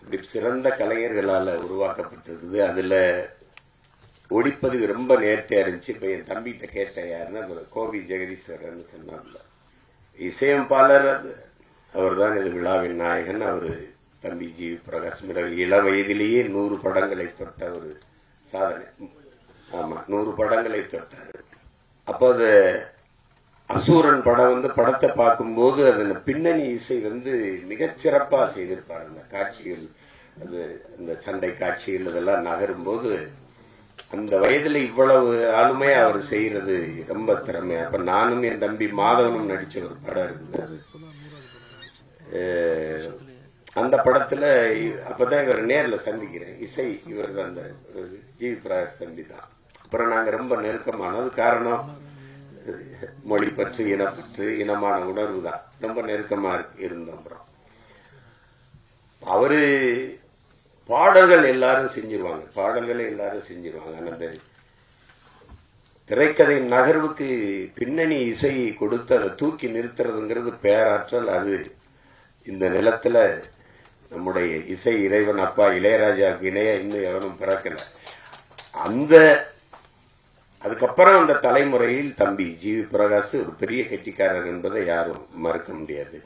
இப்படி சிறந்த கலைஞர்களால உருவாக்கப்பட்டிருக்குது. அதுல ஒளிப்பதிவு ரொம்ப நேர்த்தியா இருந்துச்சு. இப்ப என் தம்பிகிட்ட கேட்டேன், யாருன்னா கோவி ஜெகதீஸ்வரன் சொன்னார்ல, இசையமைப்பாளர் அவர் தான் இது விழாவின் நாயகன். அவரு தம்பி ஜி பிரகாஷ் இள வயதிலேயே 100 படங்களை தொட்ட ஒரு சாதனை. ஆமா, 100 படங்களை தொட்டாரு. அப்போ அது அசூரன் படம் படத்தை பார்க்கும்போது அதுல பின்னணி இசை மிகச்சிறப்பா செய்திருப்பாரு. அந்த காட்சிகள், அது அந்த சண்டை காட்சிகள் இதெல்லாம் நகரும் போது அந்த வயதுல இவ்வளவு ஆளுமையா அவர் செய்யறது ரொம்ப திறமை. அப்ப நானும் என் தம்பி மாதவனும் நடிச்ச ஒரு படம் இருக்குது. அந்த படத்துல அப்பதான் இவர் நேர்ல சந்திக்கிறேன். இசை இவர் தான், அந்த ஜி பிரகாஷ் தம்பி தான். அப்புறம் நாங்க ரொம்ப நெருக்கமானது காரணம் மொழி பற்று, இனப்பற்று, இனமான உணர்வு தான். ரொம்ப நெருக்கமா இருந்தோம். அப்புறம் அவரு பாடல்கள் எல்லாரும் செஞ்சிருவாங்க, பாடல்களை எல்லாரும் செஞ்சிருவாங்க. அந்த திரைக்கதை நகர்வுக்கு பின்னணி இசை கொடுத்து அதை தூக்கி நிறுத்துறதுங்கிறது பேராற்றல். அது இந்த நிலத்துல நம்முடைய இசை இறைவன் அப்பா இளையராஜாவுக்கு இணைய இன்னும் எவனும் பிறக்கல. அதுக்கப்புறம் அந்த தலைமுறையில் தம்பி ஜி பிரகாஷ் ஒரு பெரிய கெட்டிக்காரர் என்பதை யாரும் மறுக்க முடியாது.